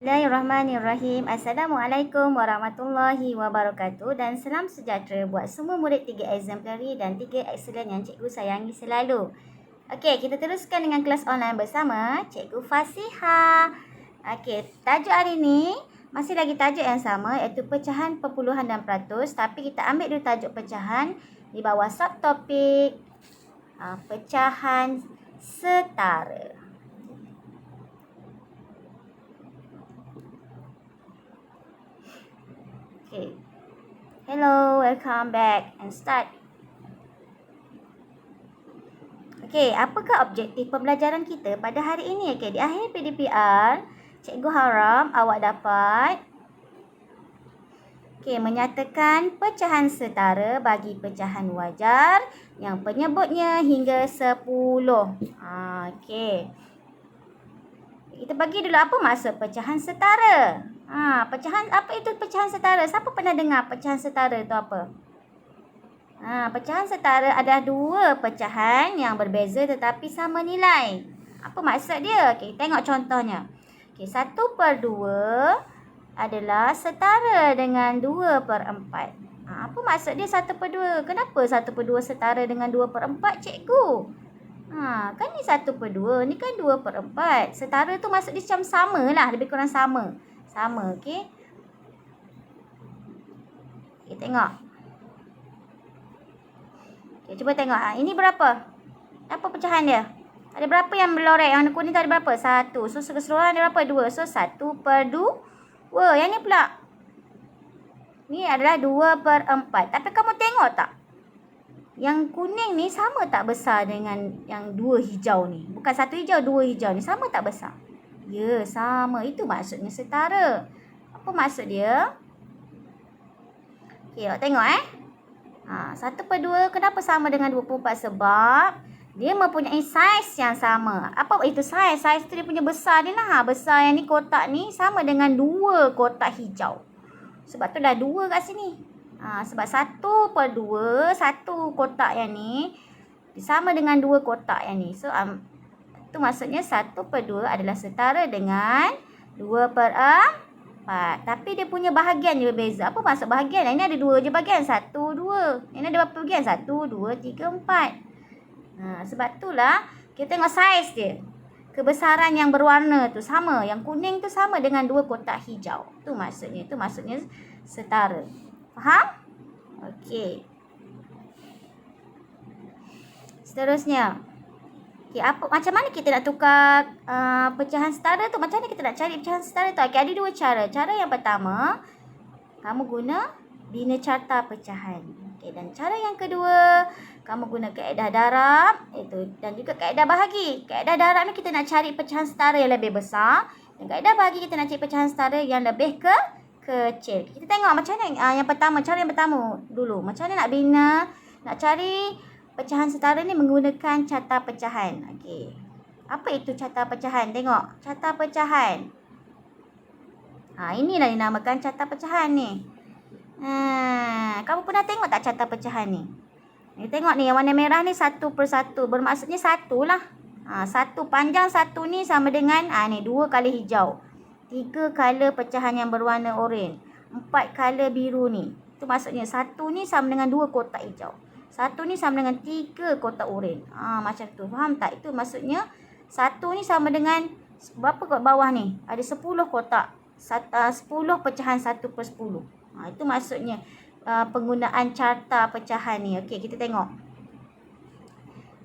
Bismillahirrahmanirrahim. Assalamualaikum warahmatullahi wabarakatuh dan salam sejahtera buat semua murid 3 exemplary dan 3 excellent yang cikgu sayangi selalu. Okey, kita teruskan dengan kelas online bersama Cikgu Fasihah. Okey, tajuk hari ni masih lagi tajuk yang sama iaitu pecahan perpuluhan dan peratus, tapi kita ambil dulu tajuk pecahan di bawah subtopik pecahan setara. Okay. Hello, welcome back and start. Okay, apakah objektif pembelajaran kita pada hari ini? Okay, di akhir PDPR, cikgu harap awak dapat menyatakan pecahan setara bagi pecahan wajar yang penyebutnya hingga 10. Okay. Kita bagi dulu apa maksud pecahan setara. Apa itu pecahan setara? Siapa pernah dengar pecahan setara itu apa? Pecahan setara adalah dua pecahan yang berbeza tetapi sama nilai. Apa maksud dia? Okay, tengok contohnya. Okay, 1/2 adalah setara dengan 2/4. Apa maksud dia 1/2? Kenapa 1/2 setara dengan 2/4, cikgu? Kan ni 1/2, ni kan 2/4. Setara tu maksud dia macam sama lah, lebih kurang sama. Sama, okey. Okay, tengok. Okay, cuba tengok. Ini berapa? Apa pecahan dia? Ada berapa yang melorek? Yang kuning tu ada berapa? 1. So, keseluruhan ada berapa? 2. So, 1/2. Yang ni pula. Ni adalah 2/4. Tapi kamu tengok tak? Yang kuning ni sama tak besar dengan yang 2 hijau ni? Bukan 1 hijau, 2 hijau ni. Sama tak besar? Ya, sama. Itu maksudnya setara. Apa maksud dia? Okey, awak tengok 1/2 kenapa sama dengan 24? Sebab dia mempunyai saiz yang sama. Apa itu saiz? Saiz tu dia punya besar dia lah. Besar yang ni, kotak ni sama dengan 2 kotak hijau. Sebab tu dah 2 kat sini. Sebab 1/2, satu kotak yang ni sama dengan 2 kotak yang ni. So, itu maksudnya 1/2 adalah setara dengan 2/4. Tapi dia punya bahagian dia berbeza. Apa maksud bahagian? Ini ada 2 je bahagian. 1, 2. Ini ada berapa bahagian? 1, 2, 3, 4. Sebab itulah kita tengok saiz dia. Kebesaran yang berwarna tu sama. Yang kuning tu sama dengan 2 kotak hijau. Itu maksudnya setara. Faham? Okey. Seterusnya. Okay, macam mana kita nak tukar pecahan setara tu? Macam mana kita nak cari pecahan setara tu? Okay, ada 2 cara. Cara yang pertama, kamu guna bina carta pecahan. Okay, dan cara yang kedua, kamu guna kaedah darab dan juga kaedah bahagi. Kaedah darab ni kita nak cari pecahan setara yang lebih besar. Dan kaedah bahagi kita nak cari pecahan setara yang lebih kecil. Kita tengok macam mana yang pertama. Cara yang pertama dulu. Macam mana nak cari pecahan setara ni menggunakan carta pecahan. Okey. Apa itu carta pecahan? Tengok. Carta pecahan. Inilah dinamakan carta pecahan ni. Kamu pernah tengok tak carta pecahan ni? Tengok ni, yang warna merah ni 1/1. Bermaksudnya 1 lah. 1 panjang 1 ni sama dengan, ni 2 kali hijau. 3 color pecahan yang berwarna oranye. 4 color biru ni. Itu maksudnya 1 ni sama dengan 2 kotak hijau. 1 ni sama dengan 3 kotak oranye. Macam tu. Faham tak? Itu maksudnya 1 ni sama dengan berapa kat bawah ni? Ada 10 kotak. 10 pecahan 1/10. Itu maksudnya penggunaan carta pecahan ni. Okey, kita tengok.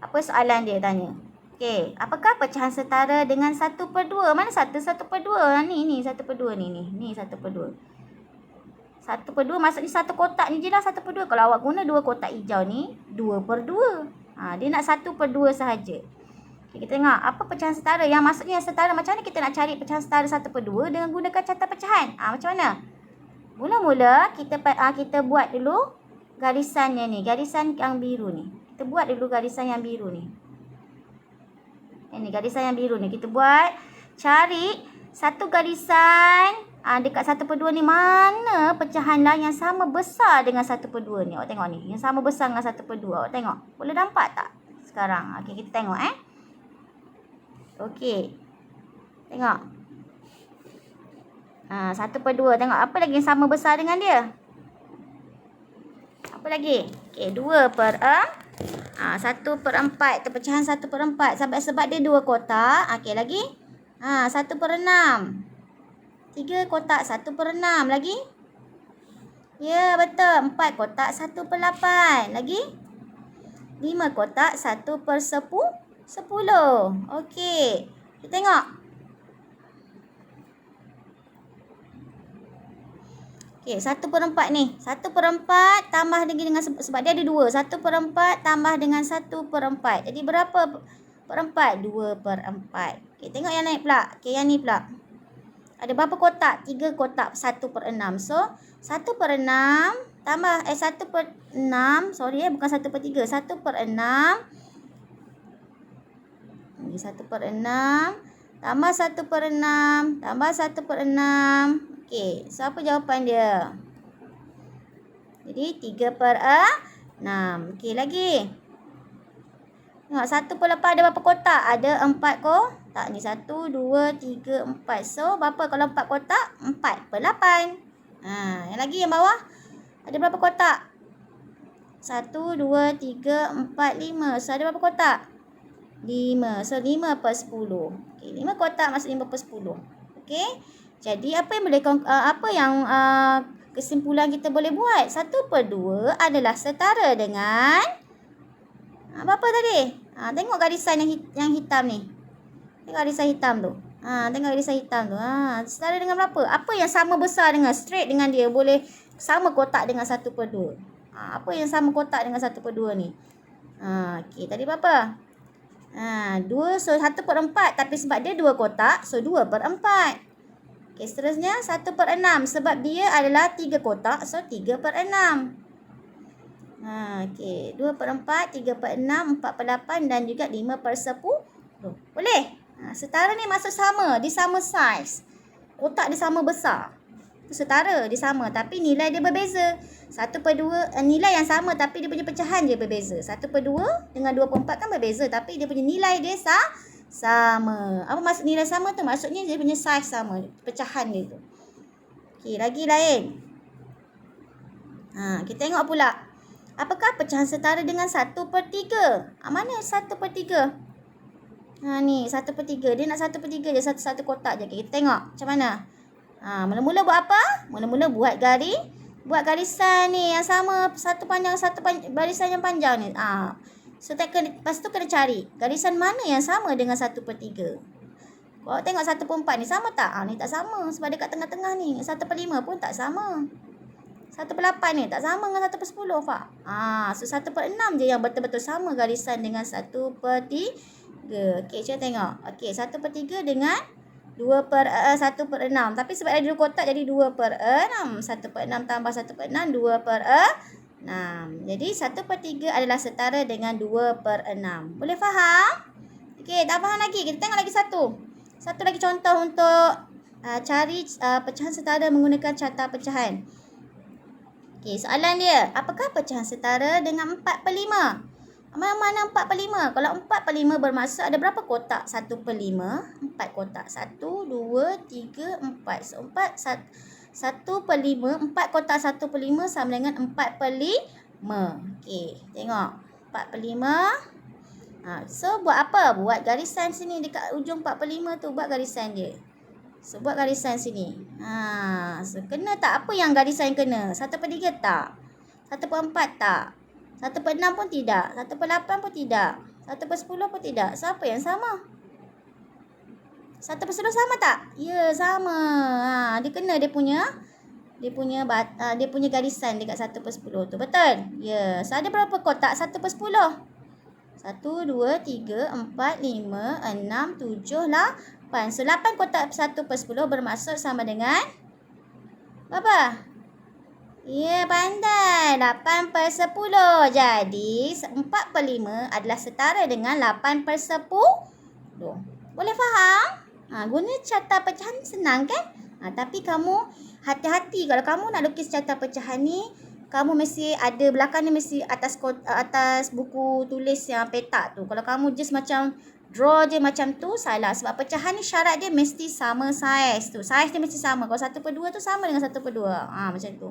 Apa soalan dia tanya? Okey, apakah pecahan setara dengan 1/2? Mana 1/2? Ni 1/2 ni. Ni 1/2. 1/2 maksudnya satu kotak ni je lah 1/2. Kalau awak guna 2 kotak hijau ni, 2/2. Dia nak 1/2 sahaja. Okay, kita tengok apa pecahan setara. Yang maksudnya setara, macam mana kita nak cari pecahan setara 1/2 dengan gunakan carta pecahan? Macam mana? Mula-mula kita buat dulu garisannya ni. Garisan yang biru ni. Kita buat dulu garisan yang biru ni. Ini garisan yang biru ni. Kita buat, cari satu garisan dekat 1/2 ni. Mana pecahan lah yang sama besar dengan 1/2 ni. Awak tengok ni. Yang sama besar dengan 1/2. Awak tengok. Boleh nampak tak sekarang? Okey, kita tengok. Okey. Tengok. 1/2. Tengok apa lagi yang sama besar dengan dia? Apa lagi? Okey, 1/4. Terpecahan 1/4. Sebab dia 2 kotak. Okey, lagi? 1/6. 3 kotak 1/6. Lagi? Ya, betul. 4 kotak 1/8. Lagi? 5 kotak 1/10. Okey. Kita tengok. Okey, 1/4 ni. 1/4 tambah lagi dengan, sebab dia ada 2. 1/4 tambah dengan 1/4. Jadi berapa per 4? 2/4. Okey, tengok yang naik pula. Okey, yang ni pula. Ada berapa kotak? 3 kotak 1/6. So, 1/6 tambah 1/6. Sorry bukan 1/3. 1/6. Ini 1/6 tambah 1/6 tambah 1/6. Okey, so apa jawapan dia? Jadi 3/6. Okey, lagi. Tengok 1/8 ada berapa kotak? Ada 4 kotak ni. 1, 2, 3, 4. So, berapa kalau 4 kotak? 4/8. Yang lagi yang bawah. Ada berapa kotak? 1, 2, 3, 4, 5. So, ada berapa kotak? 5. So, 5/10. Okey, 5 kotak maksud 5/10. Okey. Jadi, apa yang kesimpulan kita boleh buat? 1/2 adalah setara dengan berapa tadi? Tengok garisan yang hitam ni. Tengok garisan hitam tu. Tengok garisan hitam tu. Setara dengan berapa? Apa yang sama besar dengan straight dengan dia boleh sama kotak dengan 1/2? Apa yang sama kotak dengan 1/2 ni? Okey, tadi berapa? 2. So, 1/4. Tapi sebab dia 2 kotak, so 2/4. Okey, seterusnya 1/6. Sebab dia adalah 3 kotak, so 3/6. Okey, 2/4, 3/6, 4/8 dan juga 5/10. Boleh? Setara ni maksud sama. Dia sama saiz. Kotak dia sama besar. Itu setara. Dia sama. Tapi nilai dia berbeza. 1/2. Nilai yang sama tapi dia punya pecahan je berbeza. 1/2 dengan 2/4 kan berbeza. Tapi dia punya nilai dia sama. Apa maksud nilai sama tu? Maksudnya dia punya saiz sama. Pecahan dia tu. Okey, lagi lain. Kita tengok pula. Apakah pecahan setara dengan 1/3? Mana 1/3? Ni 1/3. Dia nak 1/3 je. Satu kotak je. Okay, kita tengok macam mana. Mula-mula buat apa? Mula-mula buat garisan ni yang sama. Satu barisan yang panjang ni. So, lepas tu kena cari. Garisan mana yang sama dengan 1/3? Kalau tengok 1/4 ni sama tak? Ni tak sama. Sebab dia kat tengah-tengah ni. 1/5 pun tak sama. 1/8 ni tak sama dengan 1/10, Fak. So 1/6 je yang betul-betul sama garisan dengan 1/3. Okey, cuba tengok. Okey, 1/3 dengan 1/6. Tapi sebab ada 2 kotak jadi 2/6. 1/6 tambah 1/6, 2/6. Jadi 1/3 adalah setara dengan 2/6. Boleh faham? Okey, tak faham lagi. Kita tengok lagi satu. Satu lagi contoh untuk cari pecahan setara menggunakan carta pecahan. Okey, soalan dia. Apakah pecahan setara dengan 4/5? Mana 4/5? Kalau 4/5 bermaksud ada berapa kotak? 1/5. 4 kotak. 1, 2, 3, 4. So, 1/5. 4 kotak 1/5 sama dengan 4/5. Okey, tengok. 4/5. So, buat apa? Buat garisan sini dekat ujung 4/5 tu. Buat garisan dia. So, buat garisan sini. So, kena tak? Apa yang garisan kena? 1/3 tak? 1/4 tak? 1/6 pun tidak. 1/8 pun tidak. 1/10 pun tidak. So, apa yang sama? 1/10 sama tak? Ya, sama. Dia kena dia punya garisan dekat 1/10 tu. Betul? Ya. So, ada berapa kotak 1/10? 1, 2, 3, 4, 5, 6, 7, 8. So, 8 kotak 1/10 bermaksud sama dengan berapa? Ya, pandai. 8/10. Jadi, 4/5 adalah setara dengan 8/10. Boleh faham? Guna carta pecahan senang kan? Tapi kamu hati-hati kalau kamu nak lukis carta pecahan ni, kamu mesti ada belakang ni, mesti atas buku tulis yang petak tu. Kalau kamu just macam draw je macam tu, salah. Sebab pecahan ni syarat dia mesti sama saiz tu. Saiz dia mesti sama. Kalau 1/2 tu sama dengan 1/2. Macam tu.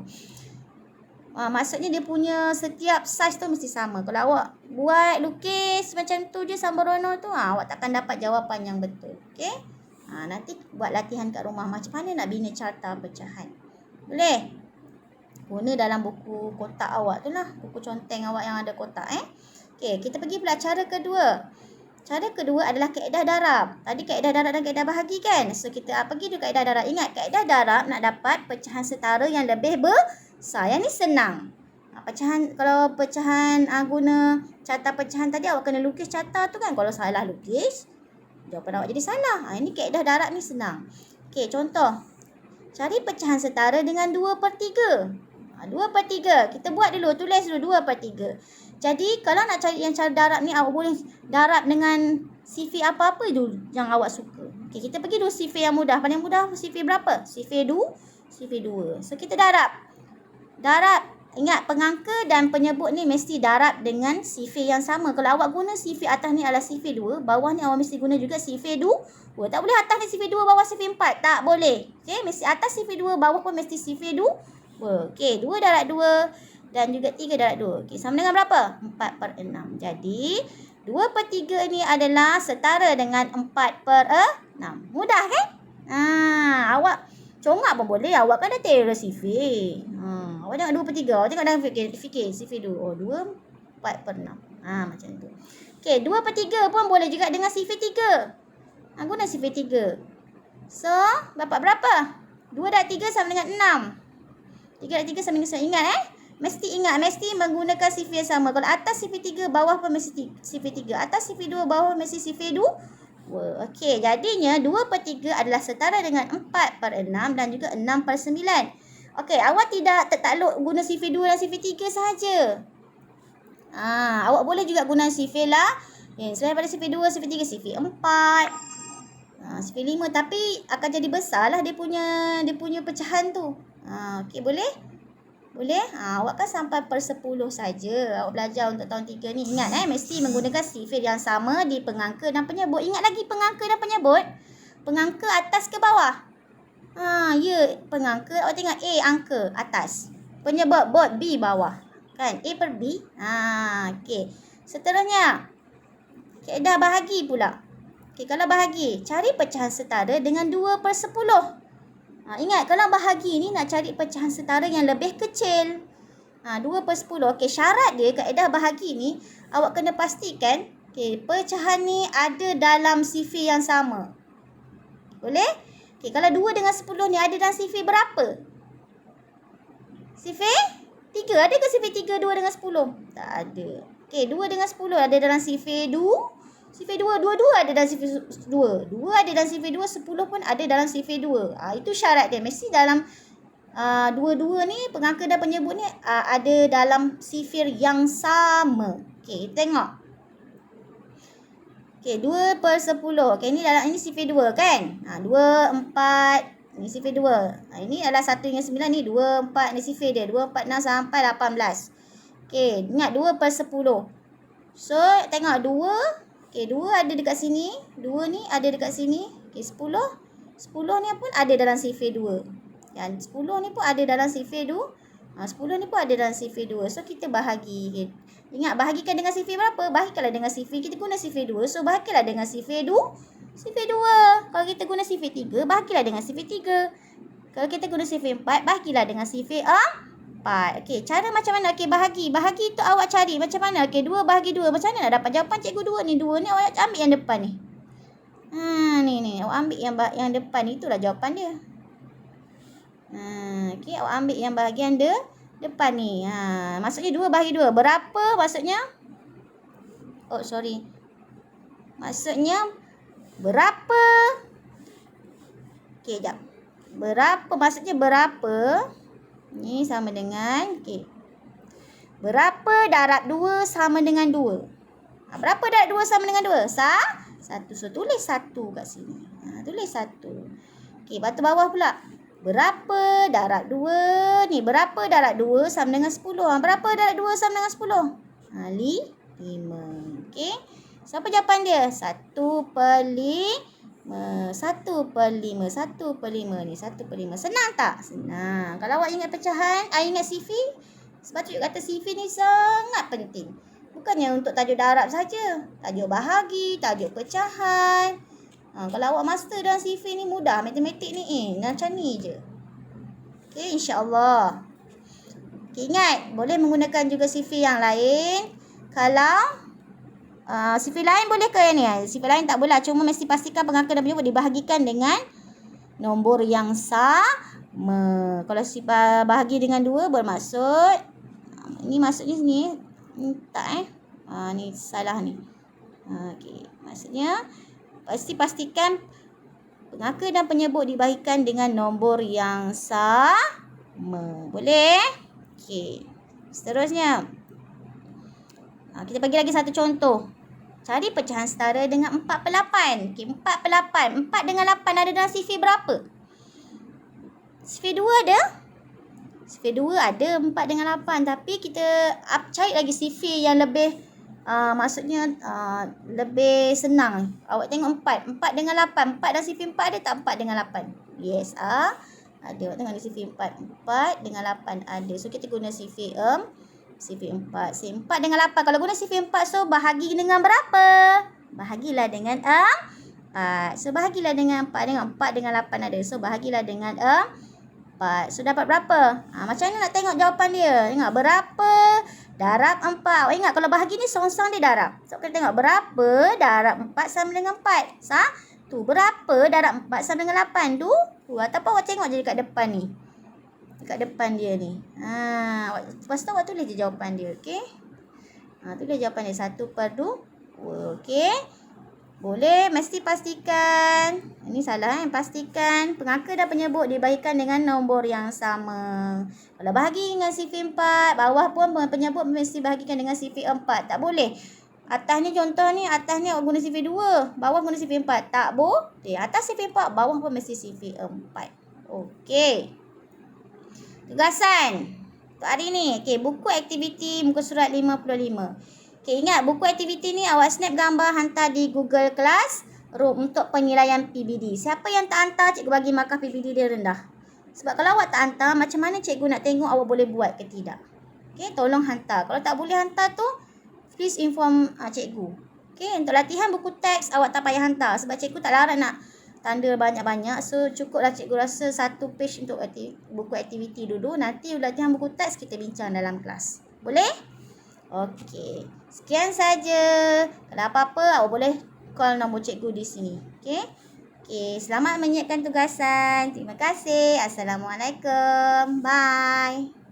Maksudnya dia punya setiap saiz tu mesti sama. Kalau awak buat lukis macam tu je sembrono tu, awak takkan dapat jawapan yang betul. Okey? Nanti buat latihan kat rumah macam mana nak bina carta pecahan. Boleh? Guna dalam buku kotak awak tu lah. Buku conteng awak yang ada kotak. Okey, kita pergi pula cara kedua. Cara kedua adalah kaedah darab. Tadi kaedah darab dan kaedah bahagi kan? So, kita pergi tu kaedah darab. Ingat, kaedah darab nak dapat pecahan setara yang lebih besar. Yang ni senang. Kalau pecahan guna carta pecahan tadi, awak kena lukis carta tu kan. Kalau salah lukis, jawapan awak jadi salah. Ini kaedah darab ni senang. Okey, contoh. Cari pecahan setara dengan 2/3. 2/3. Kita buat dulu. Tulis dulu 2/3. Jadi, kalau nak cari yang cara darab ni, awak boleh darab dengan sifir apa-apa dulu yang awak suka. Okey, kita pergi dulu sifir yang mudah. Paling mudah sifir berapa? Sifir 2. So, kita darab. Darab. Ingat, pengangka dan penyebut ni mesti darab dengan sifir yang sama. Kalau awak guna sifir atas ni adalah sifir 2, bawah ni awak mesti guna juga sifir 2. Tak boleh atas ni sifir 2, bawah sifir 4. Tak boleh. Okey, mesti atas sifir 2, bawah pun mesti sifir 2. Okey, 2 darab 2 dan juga 3 darab 2. Okey, sama dengan berapa? 4/6. Jadi, 2/3 ni adalah setara dengan 4/6. Mudah kan? Awak congak pun boleh. Awak kan dah terror sifir. Awak tengok 2/3. Awak tengok dalam fikir sifir 2. 2, 4/6. Macam tu. Okey, 2/3 pun boleh juga dengan sifir 3. Guna sifir 3. So, dapat berapa? 2 darab 3 sama dengan 6. 3 darab 3 sama dengan 9. Ingat Mesti ingat. Mesti menggunakan sifir yang sama. Kalau atas sifir 3, bawah pun mesti sifir 3. Atas sifir 2, bawah mesti sifir 2. Okey, jadinya 2/3 adalah setara dengan 4/6 dan juga 6/9. Okey, awak tidak tertakluk guna sifir 2 dan sifir 3 sahaja. Awak boleh juga guna sifir lah. Selain daripada sifir 2, sifir 3, sifir 4. Sifir 5. Tapi akan jadi besar lah dia punya pecahan tu. Okey, boleh? Boleh? Awak kan sampai per 10 saja. Awak belajar untuk tahun 3 ni. Ingat mesti menggunakan sifir yang sama di pengangka dan penyebut. Ingat lagi pengangka dan penyebut. Pengangka atas ke bawah? Ya, pengangka. Awak tengok A angka atas. Penyebut B bawah. Kan? A per B. Okey. Seterusnya. Kaedah bahagi pula. Okey, kalau bahagi, cari pecahan setara dengan 2/10. Ingat, kalau bahagi ni nak cari pecahan setara yang lebih kecil. 2/10. Okey, syarat dia kaedah bahagi ni, awak kena pastikan pecahan ni ada dalam sifir yang sama. Boleh? Okey, kalau 2 dengan 10 ni ada dalam sifir berapa? Sifir 3. Ada ke sifir 3 2 dengan 10? Tak ada. Okey, 2 dengan 10 ada dalam sifir 2. Sifir 2, 2 ada dalam sifir 2. 2 ada dalam sifir 2, 10 pun ada dalam sifir 2. Itu syarat dia. Mesti dalam 2 ni, pengangka dan penyebut ni ada dalam sifir yang sama. Okey, tengok. Okey, 2/10. Okey, ini sifir 2 kan? 2, 4. Ini sifir 2. Ini adalah 1 hingga 9 ni. 2, 4 ni sifir dia. 2, 4, 6 sampai 18. Okey, ingat 2/10. So, tengok 2. Okey, 2 ada dekat sini. 2 ni ada dekat sini. Okey, 10. 10 ni pun ada dalam sifir 2. Dan 10 ni pun ada dalam sifir 2. 10 ni pun ada dalam sifir 2. So, kita bahagi. Okay. Ingat, bahagikan dengan sifir berapa? Bahagikanlah dengan sifir. Kita guna sifir 2. So, bahagikanlah dengan sifir 2. Sifir 2. Kalau kita guna sifir 3, bahagikanlah dengan sifir 3. Kalau kita guna sifir 4, bahagikanlah dengan sifir 4. Okey, cara macam mana? Okey, bahagi. Bahagi tu awak cari macam mana? Okey, 2 bahagi 2. Macam mana nak dapat jawapan cikgu 2 ni? 2 ni awak ambil yang depan ni. Ni. Awak ambil yang depan. Itulah jawapan dia. Okey, awak ambil yang bahagian depan ni. Maksudnya 2 bahagi 2. Berapa maksudnya? Oh, sorry. Maksudnya berapa? Okey, jap. Berapa maksudnya berapa? Ni sama dengan, okey. Berapa darab 2 sama dengan 2? Berapa darab 2 sama dengan 2? 1. So, tulis 1 kat sini. Tulis 1. Okey, batu bawah pula. Berapa darab 2 ni? Berapa darab 2 sama dengan 10? Berapa darab 2 sama dengan 10? 5. Okey. So, apa jawapan dia? 1/5. 1/5. 1/5 ni. 1/5. Senang tak? Senang. Kalau awak ingat pecahan, ingat CV, sebab tu kata CV ni sangat penting. Bukannya untuk tajuk darab saja. Tajuk bahagi, tajuk pecahan. Kalau awak master dalam CV ni mudah. Matematik ni macam ni je. Okey, insya-Allah. Okay, ingat, boleh menggunakan juga CV yang lain. Kalau CV lain boleh ke yang ni? CV lain tak boleh. Cuma mesti pastikan pengangka dan penyebut dibahagikan dengan nombor yang sama. Kalau bahagi dengan 2 bermaksud, ini maksudnya sini. Tak ni salah ni. Okey, maksudnya pastikan pengangka dan penyebut dibahagikan dengan nombor yang sama. Boleh? Okey. Seterusnya. Kita bagi lagi satu contoh. Cari pecahan setara dengan 4/8. Okey, 4/8. 4 dengan 8 ada dalam CV berapa? CV 2 ada? CV 2 ada 4 dengan 8. Tapi kita cari lagi CV yang lebih maksudnya lebih senang. Awak tengok 4. 4 dengan 8. 4 dan CV 4 ada tak 4 dengan 8? Yes, ada. Awak tengok di CV 4. 4 dengan 8 ada. So, kita guna CV 4. CV 4 dengan 8. Kalau guna CV 4, so bahagi dengan berapa? Bahagilah dengan 4. So, bahagilah dengan 4. Dengan 4 dengan 8 ada. So, bahagilah dengan 4. So, dapat berapa? Macam mana nak tengok jawapan dia? Tengok berapa darab 4. Awak ingat kalau bahagi ni sorang-sorang dia darab. So, kita tengok berapa darab 4 sama dengan 4. 1. Berapa darab 4 sama dengan 8? 2. Ataupun awak tengok je dekat depan ni. Dekat depan dia ni. Lepas tu awak tulis je jawapan dia. Okey. Tulis jawapan dia. 1/2. Okey. Boleh. Mesti pastikan. Ini salah pastikan pengangka dan penyebut dibahagikan dengan nombor yang sama. Kalau bahagi dengan CV 4, bawah pun penyebut mesti bahagikan dengan CV 4. Tak boleh. Atas ni contoh ni. Atas ni awak guna CV 2. Bawah guna CV 4. Tak boleh. Atas CV 4, bawah pun mesti CV 4. Okey. Tugasan untuk hari ni. Okey, buku aktiviti muka surat 55. Okey, ingat buku aktiviti ni awak snap gambar hantar di Google Classroom untuk penilaian PBD. Siapa yang tak hantar, cikgu bagi markah PBD dia rendah. Sebab kalau awak tak hantar, macam mana cikgu nak tengok awak boleh buat ke tidak? Okey, tolong hantar. Kalau tak boleh hantar tu, please inform cikgu. Okey, untuk latihan buku teks awak tak payah hantar sebab cikgu tak larang nak tanda banyak-banyak. So, cukuplah cikgu rasa satu page untuk buku aktiviti dulu. Nanti latihan buku teks kita bincang dalam kelas. Boleh? Okey. Sekian saja. Kalau apa-apa, awak boleh call nombor cikgu di sini. Okey? Okey. Selamat menyiapkan tugasan. Terima kasih. Assalamualaikum. Bye.